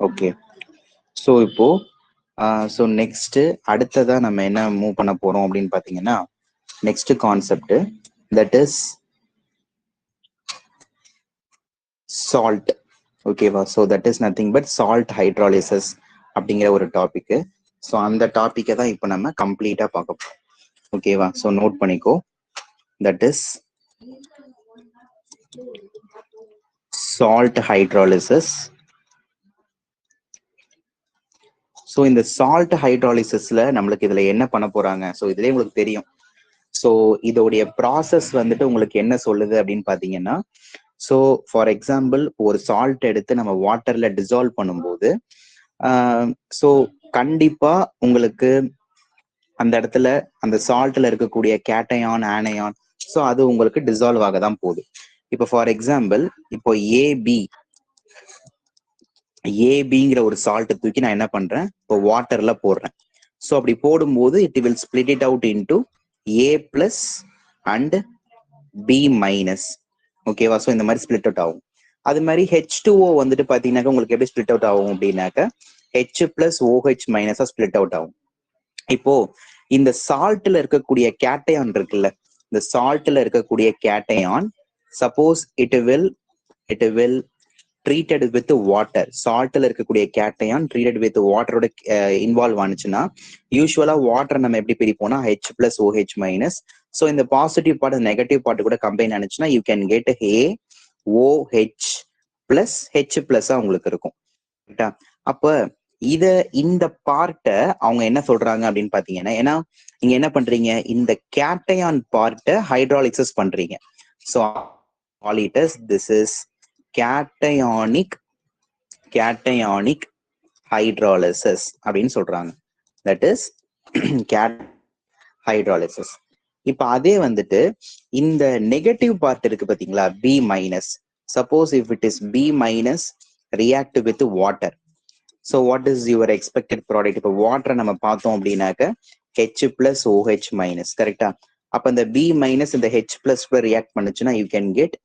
Okay. So இப்போ so next அடுத்ததா நம்ம என்ன மூவ் பண்ண போறோம் அப்படின்னு பாத்தீங்கன்னா, next concept that is salt. ஓகேவா? So that is nothing but salt hydrolysis அப்படிங்கிற ஒரு டாபிக். ஸோ அந்த டாப்பிக்கை தான் இப்போ நம்ம கம்ப்ளீட்டா பார்க்க போறோம். ஓகேவா? ஸோ நோட் பண்ணிக்கோ. That is salt hydrolysis. So இந்த சால்ட் ஹைட்ராலிசிஸ்ல நம்மளுக்கு இதுல என்ன பண்ண போறாங்க? ஸோ இதுலேயே உங்களுக்கு தெரியும். ஸோ இதோடைய ப்ராசஸ் வந்துட்டு உங்களுக்கு என்ன சொல்லுது அப்படின்னு பாத்தீங்கன்னா, ஸோ ஃபார் எக்ஸாம்பிள் ஒரு சால்ட் எடுத்து நம்ம வாட்டர்ல டிசால்வ் பண்ணும்போது ஸோ கண்டிப்பா உங்களுக்கு அந்த இடத்துல அந்த சால்ட்ல இருக்கக்கூடிய கேட்டயான் ஆனயான் ஸோ அது உங்களுக்கு டிசால்வ் ஆக தான் போகுது. இப்போ ஃபார் எக்ஸாம்பிள் இப்போ ஏபிங்கிற ஒரு சால்ட் தூக்கி நான் என்ன பண்றேன், இப்போ வாட்டர்ல போடுறேன். ஸோ அப்படி போடும்போது it will split it out into A plus and B minus. ஓகேவா? ஸோ இந்த மாதிரி ஸ்பிளிட் அவுட் ஆகும். அது மாதிரி H2O வந்துட்டு பாத்தீங்கன்னாக்க உங்களுக்கு எப்படி ஸ்பிளிட் அவுட் ஆகும் அப்படின்னாக்க H பிளஸ் OH மைனஸா ஸ்பிளிட் அவுட் ஆகும். இப்போ இந்த சால்ட்ல இருக்கக்கூடிய கேட்டையான் இருக்குல்ல, இந்த சால்ட்ல இருக்கக்கூடிய cation suppose it will treated with water, சால்ட்ல இருக்கக்கூடிய கேட்டையான் ட்ரீட்டட் வித் வாட்டரோட இன்வால்வ் ஆனிச்சுன்னா யூஸ்வலா வாட்டர் நம்ம எப்படி பிரிப்போம்னா H plus OH minus. So இந்த பாசிட்டிவ் பார்ட் நெகட்டிவ் பார்ட் கூட கம்பைன் ஆனிச்சுன்னா you can get AOH plus H plus உங்களுக்கு இருக்கும். கரெக்டா? அப்ப இந்த பார்ட்டை அவங்க என்ன சொல்றாங்க அப்படின்னு பாத்தீங்கன்னா, ஏன்னா நீங்க என்ன பண்றீங்க, இந்த கேட்டையான் பார்ட்டை ஹைட்ராலிசிஸ் பண்றீங்க. So this is cationic hydrolysis அப்படின்னு சொல்றாங்க. That is hydrolysis. இப்ப அதே வந்துட்டு இந்த நெகட்டிவ் பார்ட் இருக்கு பாத்தீங்களா, B minus. Suppose if it is B minus react with water, so what is your expected product? இப்போ வாட்டரை நம்ம பார்த்தோம் அப்படின்னாக்க H பிளஸ் OH மைனஸ். கரெக்டா? அப்ப இந்த B மைனஸ் இந்த H பிளஸ் ரியாக்ட் பண்ணுச்சுன்னா யூ கேன் கெட்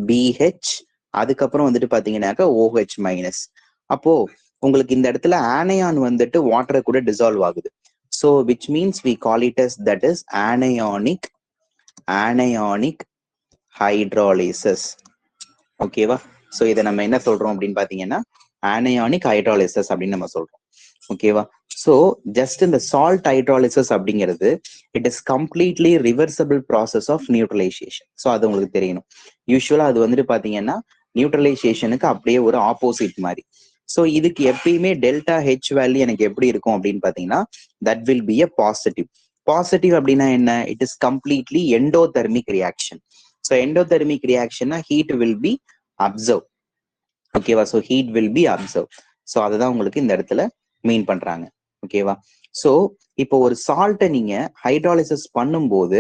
BH, அதுக்கப்புறம் வந்துட்டு பாத்தீங்கன்னாக்க OH மைனஸ். அப்போ உங்களுக்கு இந்த இடத்துல ஆனயான் வந்துட்டு வாட்டரை கூட டிசால்வ் ஆகுது. So which means we call it as that is anionic hydrolysis. ஓகேவா? ஸோ இதை நம்ம என்ன சொல்றோம் அப்படின்னு பாத்தீங்கன்னா ஆனயானிக் ஹைட்ராலிசிஸ் அப்படின்னு நம்ம சொல்றோம். ஓகேவா? ஸோ ஜஸ்ட் இந்த சால்ட் ஹைட்ராலிசிஸ் அப்படிங்கிறது it is completely reversible process of neutralisation. So அது உங்களுக்கு தெரியணும். யூஸ்வலா அது வந்துட்டு பாத்தீங்கன்னா நியூட்ரலைசேஷனுக்கு அப்படியே ஒரு ஆப்போசிட் மாதிரி. ஸோ இதுக்கு எப்பயுமே டெல்டா H வேல்யூ எனக்கு எப்படி இருக்கும் அப்படின்னு பாத்தீங்கன்னா that will be a positive. Positive அப்படின்னா என்ன? It is completely endothermic reaction. So endothermic ரியாக்ஷன்னா ஹீட் வில் பி அப்சர்வ். ஓகேவா? So heat will be observe. So அதுதான் உங்களுக்கு இந்த இடத்துல மீன் பண்றாங்க. ஓகேவா? ஸோ இப்போ ஒரு சால்ட்டை நீங்க ஹைட்ராலிசிஸ் பண்ணும்போது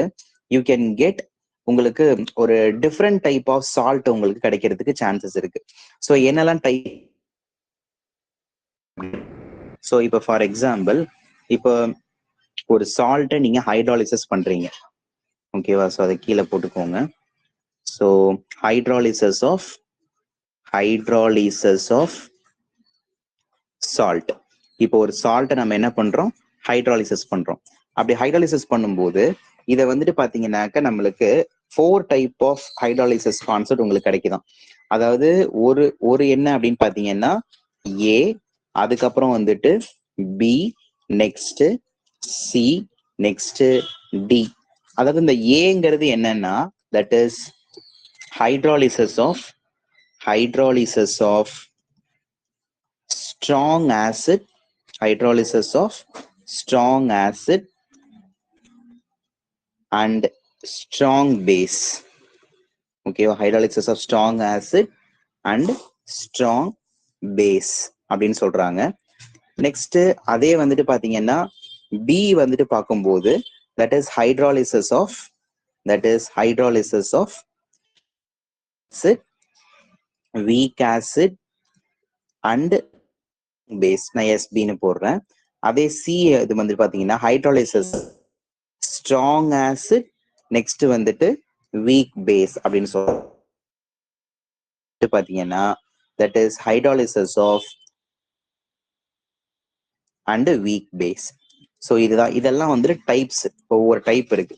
யூ கேன் கெட் உங்களுக்கு ஒரு டிஃப்ரெண்ட் டைப் ஆஃப் சால்ட் உங்களுக்கு கிடைக்கிறதுக்கு சான்சஸ் இருக்கு. ஸோ என்னெல்லாம் டைப்? ஸோ இப்போ ஃபார் எக்ஸாம்பிள் இப்போ ஒரு சால்ட்டை நீங்க ஹைட்ராலிசிஸ் பண்றீங்க. ஓகேவா? ஸோ அதை கீழே போட்டுக்கோங்க. So hydrolysis of salt. இப்போ ஒரு சால்ட்டை நம்ம என்ன பண்றோம், ஹைட்ராலிசிஸ் பண்றோம். அப்படி ஹைட்ராலிசிஸ் பண்ணும்போது இதை வந்துட்டு பாத்தீங்கன்னாக்க நம்மளுக்கு 4 டைப் ஆஃப் ஹைட்ராலிசிஸ் கான்செப்ட் உங்களுக்கு கிடைக்குதான். அதாவது ஒரு என்ன அப்படின்னு பாத்தீங்கன்னா A, அதுக்கப்புறம் வந்துட்டு B, next C, next D. அதாவது இந்த ஏங்கிறது என்னன்னா that is hydrolysis of strong acid and strong base. Okay, hydrolysis of strong acid and strong base அப்படின்னு சொல்றாங்க. நெக்ஸ்ட் அதே வந்துட்டு பாத்தீங்கன்னா B வந்துட்டு பார்க்கும்போது that is hydrolysis of acid, weak acid and base. நான் SB போடுறேன். அதே C இது வந்து பாத்தீங்கன்னா ஹைட்ராலிசிஸ் ஸ்ட்ராங் ஆசிட் நெக்ஸ்ட் வந்துட்டு வீக் பேஸ் அப்படின்னு சொல்லிட்டு பாத்தீங்கன்னா that is hydrolysis of and weak base. So இதுதான், இதெல்லாம் வந்துட்டு டைப்ஸ். ஒவ்வொரு டைப் இருக்கு.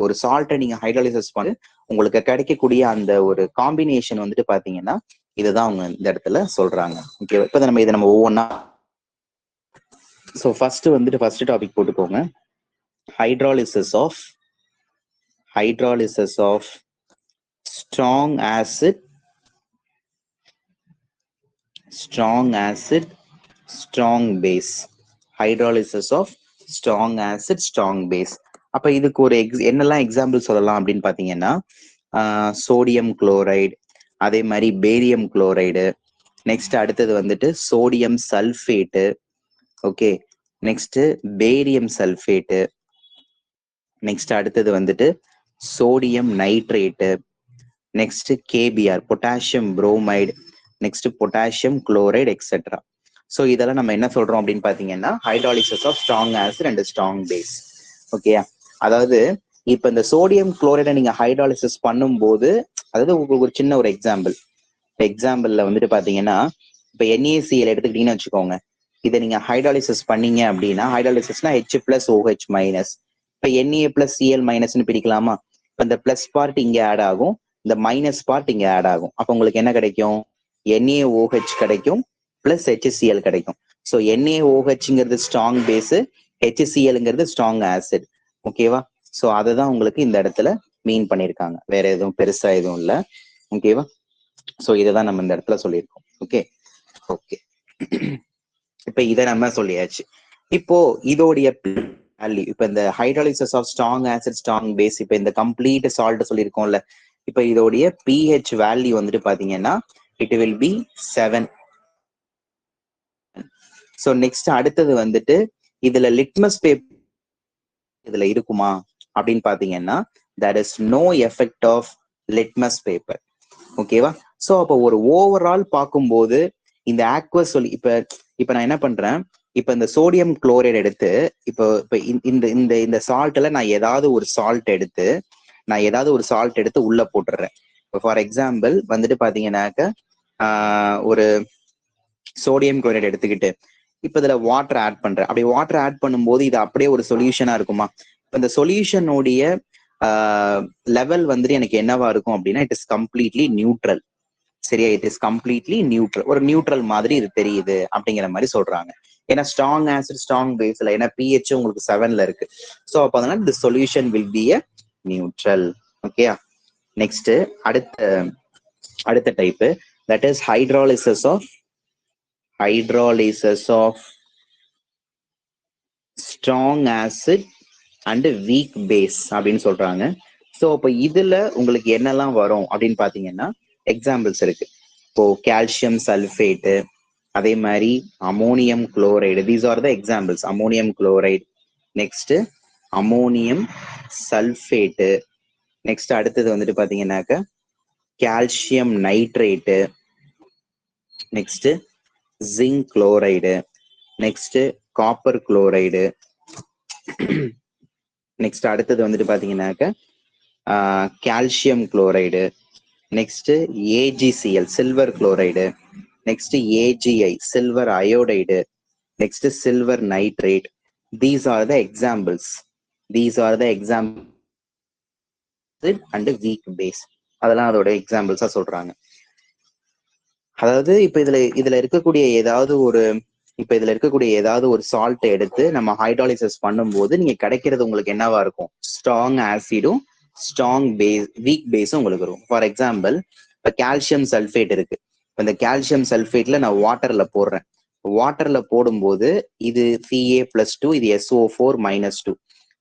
ஒரு சால்ட்டை நீங்க ஹைட்ராலிசிஸ் பண்ணி உங்களுக்கு கிடைக்கக்கூடிய அந்த ஒரு காம்பினேஷன் வந்துட்டு பாத்தீங்கன்னா இதுதான் அவங்க இந்த இடத்துல சொல்றாங்க. ஓகே, இப்போ நம்ம இதை நம்ம ஒவ்வொன்றா. ஸோ ஃபர்ஸ்ட் டாபிக் போட்டுக்கோங்க. Hydrolysis of strong acid, strong base. Hydrolysis of strong acid, strong base. அப்ப இதுக்கு ஒரு என்னெல்லாம் எக்ஸாம்பிள் சொல்லலாம் அப்படின்னு பாத்தீங்கன்னா சோடியம் குளோரைடு, அதே மாதிரி பேரியம் குளோரைடு, நெக்ஸ்ட் அடுத்தது வந்துட்டு sodium sulphate, okay, next barium sulphate, next அடுத்தது வந்துட்டு sodium nitrate, next KBR potassium bromide, next potassium chloride etcetera. So இதெல்லாம் நம்ம என்ன சொல்றோம் அப்படின்னு பாத்தீங்கன்னா hydrolysis of strong acid and strong base. ஓகேயா, அதாவது இப்ப இந்த சோடியம் குளோரைடை நீங்க ஹைட்ராலிசிஸ் பண்ணும்போது, அதாவது உங்களுக்கு ஒரு சின்ன ஒரு எக்ஸாம்பிள்ல வந்துட்டு பாத்தீங்கன்னா இப்ப NaCl எடுத்துக்கிட்டீங்கன்னு வச்சுக்கோங்க. இதை நீங்க ஹைட்ராலிசிஸ் பண்ணீங்க அப்படின்னா, ஹைட்ராலிசிஸ்னா H+OH மைனஸ், இப்ப Na+Cl- பிரிக்கலாமா? இப்ப இந்த பிளஸ் பார்ட் இங்க ஆட் ஆகும், இந்த மைனஸ் பார்ட் இங்க ஆட் ஆகும். அப்ப உங்களுக்கு என்ன கிடைக்கும்? NaOH கிடைக்கும் பிளஸ் HCl கிடைக்கும். ஸோ NaOHங்கிறது ஸ்ட்ராங் பேஸ், HClங்கிறது ஸ்ட்ராங் ஆசிட். ஓகேவா? ஸோ அதுதான் உங்களுக்கு இந்த இடத்துல மீன் பண்ணியிருக்காங்க, வேற எதுவும் பெருசா எதுவும் இல்லை. ஓகேவா? ஸோ இதைதான் நம்ம இந்த இடத்துல சொல்லியிருக்கோம். ஓகே, இப்ப இதை நம்ம சொல்லியாச்சு. இப்போ இதோடைய வேல்யூ, இப்ப இந்த hydrolysis of strong acid strong base, இப்ப இந்த கம்ப்ளீட் சால்ட் சொல்லியிருக்கோம்ல, இப்ப இதோடைய pH வேல்யூ வந்துட்டு பாத்தீங்கன்னா it will be 7. So next அடுத்தது வந்துட்டு இதுல லிட்மஸ் பேப்பர் இதுல இருக்குமா அப்படின்னு பாத்தீங்கன்னா there is no effect of litmus paper. ஓகேவா? ஸோ அப்போ ஒரு ஓவரால் பார்க்கும்போது இந்த ஆக்வஸ் சொல்லி இப்ப நான் என்ன பண்றேன், இப்ப இந்த சோடியம் குளோரைடு எடுத்து இப்போ இந்த சால்ட்ல நான் ஏதாவது ஒரு சால்ட் எடுத்து உள்ள போட்டுடுறேன். இப்போ ஃபார் எக்ஸாம்பிள் வந்துட்டு பாத்தீங்கன்னாக்க ஒரு சோடியம் குளோரைடு எடுத்துக்கிட்டு இப்ப இதுல வாட்டர் ஆட் பண்றேன். அப்படி வாட்டர் ஆட் பண்ணும்போது இது அப்படியே ஒரு சொல்யூஷனா இருக்குமா? இப்ப இந்த சொல்யூஷனுடைய லெவல் வந்துட்டு எனக்கு என்னவா இருக்கும் அப்படின்னா இட் இஸ் கம்ப்ளீட்லி நியூட்ரல். சரியா? இட் இஸ் கம்ப்ளீட்லி நியூட்ரல், ஒரு நியூட்ரல் மாதிரி இது தெரியுது அப்படிங்கிற மாதிரி சொல்றாங்க. ஏன்னா ஸ்ட்ராங் ஆசிட் ஸ்ட்ராங் பேஸ்ல ஏன்னா pH உங்களுக்கு 7ல இருக்கு. ஸோ அப்போ அதனால இந்த solution will be a neutral. Okay, next அடுத்த type, that is hydrolysis of strong acid and weak base அப்படின்னு சொல்றாங்க. ஸோ இப்போ இதுல உங்களுக்கு என்னெல்லாம் வரும் அப்படின்னு பாத்தீங்கன்னா எக்ஸாம்பிள்ஸ் இருக்கு. இப்போ கால்சியம் சல்ஃபேட்டு, அதே மாதிரி ammonium chloride, these are the examples. Ammonium chloride, next ammonium sulphate, next அடுத்தது வந்துட்டு பாத்தீங்கன்னாக்க calcium nitrate, next zinc chloride, next copper chloride, next அடுத்தது வந்துட்டு பாத்தீங்கன்னாக்க calcium chloride, next AgCl silver chloride, next AgI silver iodide, next silver nitrate. These are the examples. And weak base, அதெல்லாம் அதோட எக்ஸாம்பிள்ஸா சொல்றாங்க. அதாவது இப்ப இதுல இருக்கக்கூடிய ஏதாவது ஒரு சால்ட் எடுத்து நம்ம ஹைட்ராலிசிஸ் பண்ணும்போது நீங்க கிடைக்கிறது உங்களுக்கு என்னவா இருக்கும்? ஸ்ட்ராங் ஆசிடும் ஸ்ட்ராங் பேஸ் வீக் பேஸும் உங்களுக்கு இருக்கும். ஃபார் எக்ஸாம்பிள் இப்ப கால்சியம் சல்ஃபேட் இருக்கு. இந்த கால்சியம் சல்ஃபேட்ல நான் வாட்டர்ல போடுறேன். வாட்டர்ல போடும்போது இது Ca+2, இது SO4-2.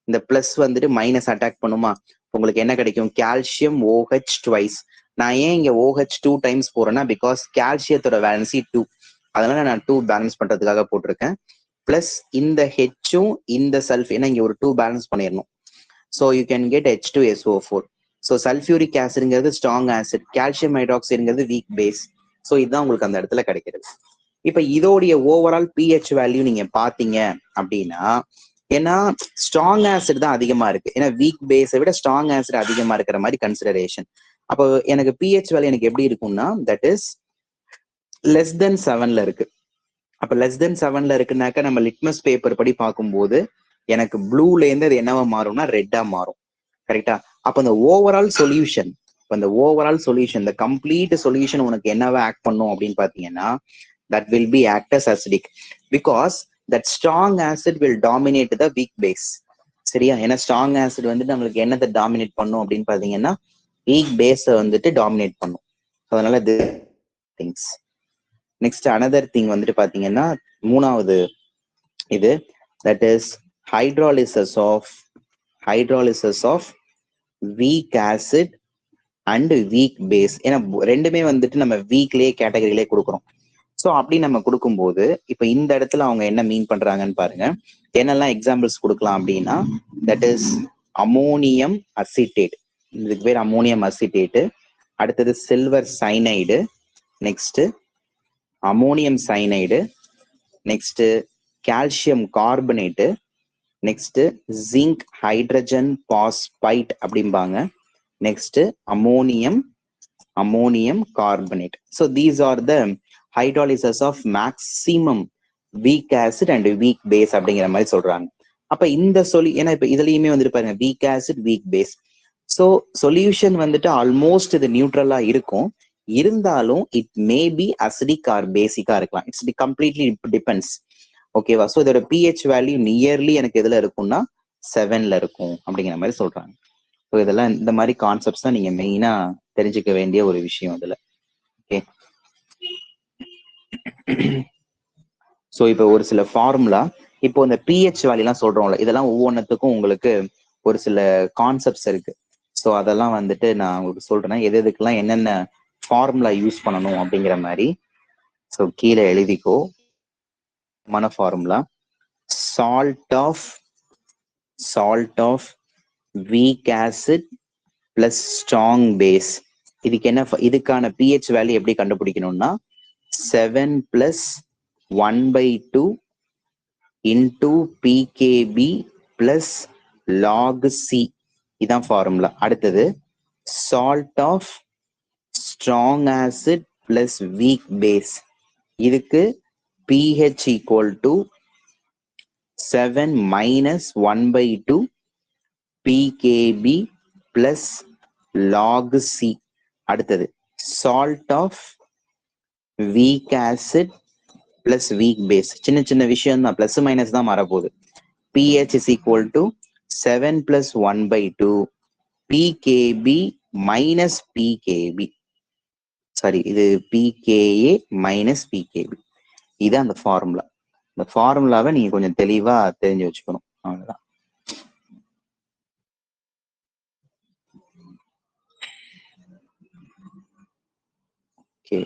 இந்த பிளஸ் வந்துட்டு மைனஸ் அட்டாக் பண்ணுமா? உங்களுக்கு என்ன கிடைக்கும்? Calcium OH twice. நான் ஏன் இங்க OH 2 டைம்ஸ் போறேன்னா பிகாஸ் கால்சியத்தோட வேலன்சி 2, அதனால நான் 2 பேலன்ஸ் பண்றதுக்காக போட்டிருக்கேன். பிளஸ் இந்த ஹெச்சும் இந்த சல்ஃபேட், இங்க ஒரு 2 பேலன்ஸ் பண்ணிடணும். So you can get H2SO4. So sulphuric ஆசிட்ங்கிறது ஸ்ட்ராங் ஆசிட், கால்சியம் ஹைட்ராக்சைடுங்கிறது வீக் பேஸ். ஸோ இதுதான் உங்களுக்கு அந்த இடத்துல கிடைக்கிறது. இப்ப இதோடைய ஓவரால் pH வேல்யூ நீங்க பாத்தீங்க அப்படின்னா, ஏன்னா ஸ்ட்ராங் ஆசிட் தான் அதிகமா இருக்கு, ஏன்னா வீக் பேஸை விட ஸ்ட்ராங் ஆசிட் அதிகமா இருக்கிற மாதிரி கன்சிடரேஷன். அப்போ எனக்கு pH வேல்யூ எனக்கு எப்படி இருக்கும்னா தட் இஸ் லெஸ் தென் 7ல இருக்கு. அப்ப லெஸ் தென் 7ல இருக்குனாக்கா நம்ம லிட்மஸ் பேப்பர் படி பார்க்கும்போது எனக்கு ப்ளூல இருந்து அது என்னவா மாறும்னா ரெட்டா மாறும். கரெக்டா? அப்ப அந்த ஓவரால் சொல்யூஷன், இந்த ஓவரால் சொல்யூஷன், இந்த கம்ப்ளீட் சொல்யூஷன் உனக்கு என்னவா ஆக்ட் பண்ணும் அப்படின்னு பாத்தீங்கன்னா that will be act as acidic because that strong acid will dominate the weak base. சரியா? ஏன்னா ஸ்ட்ராங் ஆசிட் வந்துட்டு நம்மளுக்கு என்னத்தை டாமினேட் பண்ணும் அப்படின்னு பாத்தீங்கன்னா வீக் பேஸ வந்துட்டு டாமினேட் பண்ணும். அதனால திங்ஸ். நெக்ஸ்ட் அனதர் திங் வந்துட்டு பாத்தீங்கன்னா மூணாவது இது that is hydrolysis of weak acid and weak base. ஏன்னா ரெண்டுமே வந்துட்டு நம்ம வீக்லயே கேட்டகரியிலே கொடுக்குறோம். ஸோ அப்படி நம்ம கொடுக்கும்போது இப்ப இந்த இடத்துல அவங்க என்ன மீன் பண்றாங்கன்னு பாருங்க. என்னெல்லாம் எக்ஸாம்பிள்ஸ் கொடுக்கலாம் அப்படின்னா தட் இஸ் அமோனியம் அசிட்டேட், இதுக்கு பேர் அமோனியம் அசிட்டேட்டு. அடுத்தது silver cyanide, next ammonium cyanide, next calcium carbonate, next zinc hydrogen phosphite அப்படிம்பாங்க, next ammonium carbonate. So these are the hydrolysis of maximum weak acid and weak base அப்படிங்கிற மாதிரி சொல்றாங்க. அப்ப இந்த ஏன்னா இப்ப இதுலயுமே வந்துட்டு பாருங்க weak acid weak base. So solution வந்துட்டு ஆல்மோஸ்ட் இது நியூட்ரலா இருக்கும், இருந்தாலும் it may be acidic or பேசிக்கா இருக்கலாம். It's completely depends. ஓகேவா? ஸோ இதோட பிஹெச் வேல்யூ நியர்லி எனக்கு எதுல இருக்கும்னா 7ல இருக்கும் அப்படிங்கிற மாதிரி சொல்றாங்க. ஸோ இதெல்லாம் இந்த மாதிரி கான்செப்ட்ஸ் தான் நீங்க மெயினா தெரிஞ்சுக்க வேண்டிய ஒரு விஷயம் இதுல. ஓகே. ஸோ இப்போ ஒரு சில ஃபார்முலா, இப்போ இந்த பிஹெச் வேல்யூலாம் சொல்றோம்ல, இதெல்லாம் ஒவ்வொன்றத்துக்கும் உங்களுக்கு ஒரு சில கான்செப்ட்ஸ் இருக்கு. ஸோ அதெல்லாம் வந்துட்டு நான் உங்களுக்கு சொல்றேன் எது எதுக்கெல்லாம் என்னென்ன ஃபார்முலா யூஸ் பண்ணணும் அப்படிங்கிற மாதிரி. ஸோ கீழே எழுதிக்கோ. மன formula salt of weak acid plus strong base. இதுக்கு என்ன, இதுக்கான பிஹெச் வேல்யூ எப்படி கண்டுபிடிக்கணும்னா 7 + 1/2 into pKb plus log C. இதான் ஃபார்முலா. அடுத்தது salt of strong acid plus weak base. இதுக்கு pH = 7 - 1/2 pKb plus log C. அடுத்தது salt of weak acid plus weak base. சின்ன சின்ன விஷயம் தான், பிளஸ் மைனஸ் தான் மாறப்போகுது. pH = 7 + 1/2 pKb minus pKb. Sorry, இது pKa minus pKb. இதான் அந்த ஃபார்முலா. இந்த ஃபார்முலாவை நீங்க கொஞ்சம் தெளிவா தெரிஞ்சு வச்சுக்கணும். அவ்வளவுதான். ஓகே.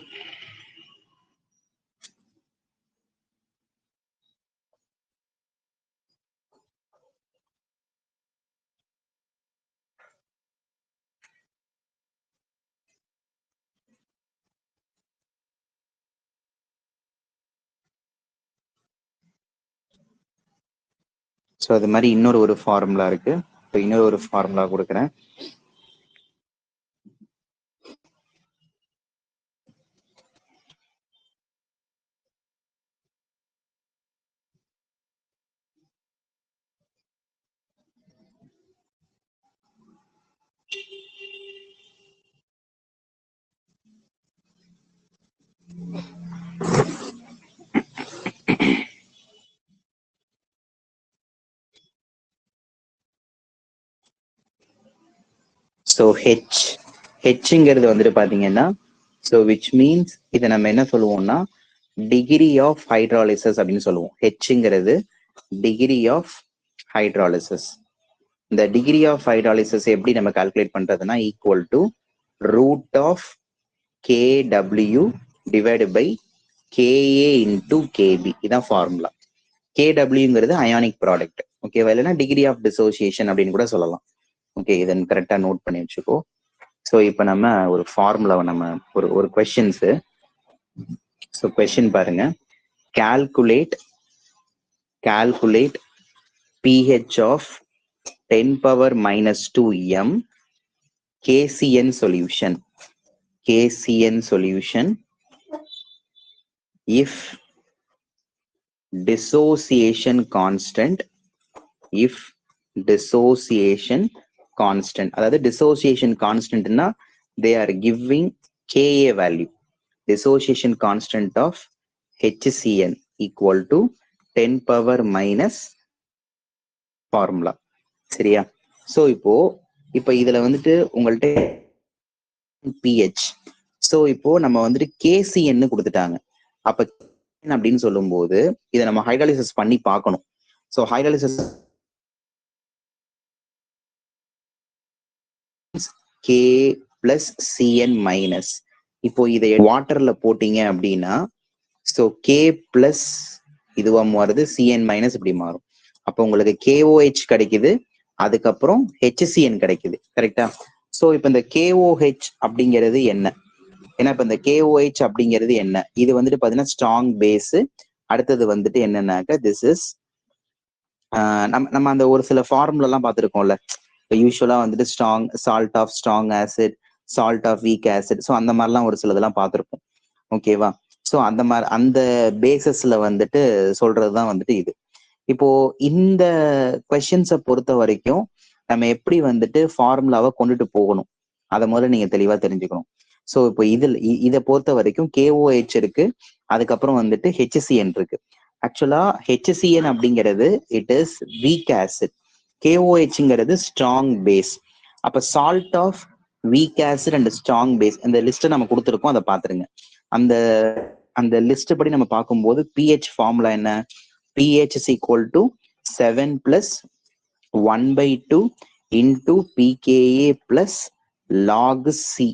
ஸோ அது மாதிரி இன்னொரு ஃபார்முலா இருக்கு. இன்னொரு ஃபார்முலா கொடுக்குறேன். ஸோ ஹெச்ங்கிறது வந்துட்டு பாத்தீங்கன்னா, ஸோ விச் மீன்ஸ் இதை நம்ம என்ன சொல்லுவோம்னா டிகிரி ஆஃப் ஹைட்ராலிசிஸ் அப்படின்னு சொல்லுவோம். ஹெச்ங்கிறது டிகிரி ஆஃப் ஹைட்ராலிசிஸ். இந்த டிகிரி ஆஃப் ஹைட்ராலிசிஸ் எப்படி நம்ம கால்குலேட் பண்றதுன்னா equal to √of KW divided by KA into KB. இதான் ஃபார்முலா. KWங்கிறது அயானிக் ப்ராடக்ட். ஓகேவா? இல்லைன்னா டிகிரி ஆஃப் டிசோசியேஷன் அப்படின்னு கூட சொல்லலாம். ஓகே, இதை கரெக்டா நோட் பண்ணி வச்சுக்கோ. ஸோ இப்போ நம்ம ஒரு ஃபார்முலாவை நம்ம ஒரு கொஸ்டின்ஸ். ஸோ கொஸ்டின் பாருங்க. calculate pH of 10⁻⁻2 m KCN solution if dissociation constant, if dissociation constant, அதாவது dissociation constant னா they are giving Ka value. Dissociation constant of HCN equal to 10 power minus formula. சரியா? So இப்போ இதுல வந்துட்டு உங்கள்கிட்ட pH. So இப்போ நம்ம வந்துட்டு KCN கொடுத்துட்டாங்க. அப்ப அப்படின்னு சொல்லும் போது இதை நம்ம ஹைட்ராலிசிஸ் பண்ணி பார்க்கணும். So hydrolysis K plus CN minus. இப்போ இதை வாட்டர்ல போட்டீங்க அப்படின்னா ஸோ K plus இதுவா மாறுது, CN மைனஸ் இப்படி மாறும். அப்போ உங்களுக்கு KOH கிடைக்குது, அதுக்கப்புறம் HCN கிடைக்குது. கரெக்டா? ஸோ இப்போ இந்த KOH அப்படிங்கிறது என்ன? ஏன்னா இப்ப இந்த KOH அப்படிங்கிறது என்ன? இது வந்துட்டு பாத்தீங்கன்னா ஸ்ட்ராங் பேஸ். அடுத்தது வந்துட்டு என்னன்னாக்க திஸ் இஸ் நம்ம அந்த ஒரு சில ஃபார்முலா எல்லாம் பார்த்துருக்கோம்ல. இப்போ யூஸ்வலா வந்துட்டு strong salt of strong acid, salt of weak acid, so அந்த மாதிரிலாம் ஒரு சிலதெல்லாம் பார்த்துருப்போம். ஓகேவா? ஸோ அந்த மாதிரி அந்த பேசஸ்ல வந்துட்டு சொல்றதுதான் வந்துட்டு இது. இப்போ இந்த கொஸ்டின்ஸை பொறுத்த வரைக்கும் நம்ம எப்படி வந்துட்டு ஃபார்முலாவை கொண்டுட்டு போகணும் அதை முதல்ல நீங்க தெளிவா தெரிஞ்சுக்கணும். ஸோ இப்போ இதை பொறுத்த வரைக்கும் KOH இருக்கு, அதுக்கப்புறம் வந்துட்டு HCN இருக்கு. ஆக்சுவலா HCN அப்படிங்கிறது இட் இஸ் வீக் ஆசிட், KOHங்கிறது ஸ்ட்ராங் பேஸ். அப்ப salt of weak acid and strong base இந்த லிஸ்ட்டை நம்ம கொடுத்துருக்கோம், அதை பார்த்துருங்க. அந்த அந்த லிஸ்ட் படி நம்ம பார்க்கும்போது pH ஃபார்முலா என்ன? pH is equal to 7 plus 1/2 into pKa plus log C.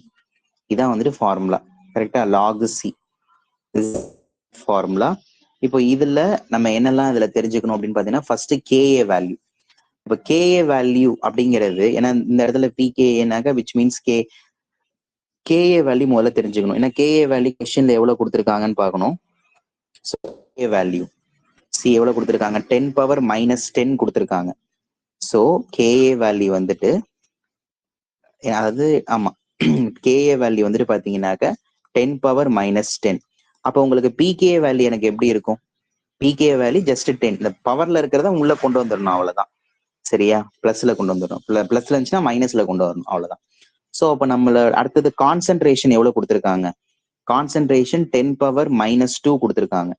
இதான் வந்துட்டு ஃபார்முலா. கரெக்டா? log C formula. இப்போ இதுல நம்ம என்னெல்லாம் இதுல தெரிஞ்சுக்கணும் அப்படின்னு பாத்தீங்கன்னா ஃபர்ஸ்ட் Ka வேல்யூ. இப்போ Ka வேல்யூ அப்படிங்கிறது ஏன்னா இந்த இடத்துல pKaனாக்க விச் மீன்ஸ் Ka வேல்யூ முதல்ல தெரிஞ்சுக்கணும். ஏன்னா Ka வேல்யூ கொஸ்டின்ல எவ்வளவு கொடுத்துருக்காங்கன்னு பார்க்கணும். ஸோ Ka வேல்யூ சி எவ்வளவு கொடுத்துருக்காங்க? 10 power minus 10 கொடுத்துருக்காங்க. ஸோ Ka வேல்யூ வந்துட்டு அதாவது ஆமா Ka வேல்யூ வந்துட்டு பாத்தீங்கன்னாக்க 10 power minus 10. அப்போ உங்களுக்கு pKa வேல்யூ எனக்கு எப்படி இருக்கும்? pKa value just 10. இந்த பவர்ல இருக்கிறத உள்ள கொண்டு வந்துடணும், அவ்வளவுதான். சரியா? பிளஸ்ல கொண்டு வந்துடணும். பிளஸ்ல இருந்துச்சுன்னா மைனஸ்ல கொண்டு வரணும், அவ்வளவுதான். ஸோ அப்போ நம்மள அடுத்தது கான்சென்ட்ரேஷன் எவ்வளவு கொடுத்துருக்காங்க? கான்சென்ட்ரேஷன் 10 power minus 2 கொடுத்துருக்காங்க.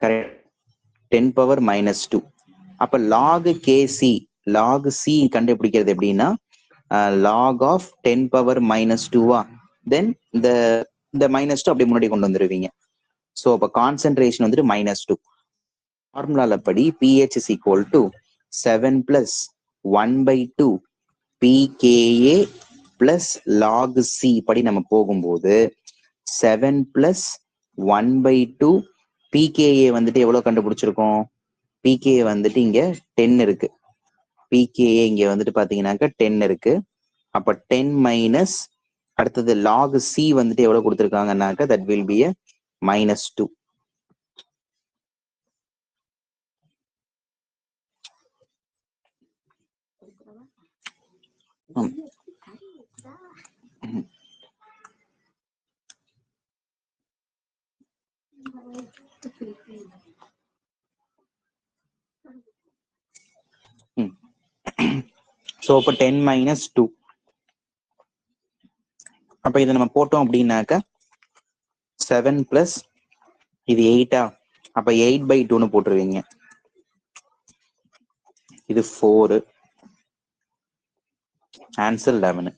கரெக்ட்? 10 power minus 2. அப்ப log KC, log C கண்டுபிடிக்கிறது எப்படின்னா log of 10 power minus 2 தென் இந்த மைனஸ் 2 அப்படி முன்னாடி கொண்டு வந்துருவீங்க. ஸோ அப்ப கான்சென்ட்ரேஷன் வந்துட்டு -2. ஃபார்முலால படி pH is equal to 7 plus 1/2 pKa plus log C படி நம்ம போகும்போது 7 plus 1/2 pKa வந்துட்டு எவ்வளவு கண்டுபிடிச்சிருக்கோம்? pKa வந்துட்டு இங்க 10 இருக்கு. pKa இங்க வந்துட்டு பாத்தீங்கன்னாக்க 10 இருக்கு. அப்ப 10 மைனஸ் அடுத்தது log C வந்துட்டு எவ்வளவு கொடுத்துருக்காங்கன்னாக்க that will be a -2. So அப்போ 10 minus 2. அப்ப இதை நம்ம போட்டோம் அப்படின்னாக்க 7 plus இது 8 அப்ப 8/2ன்னு போட்டுருவீங்க. இது 4, ஆன்சர் 11.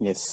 எஸ்.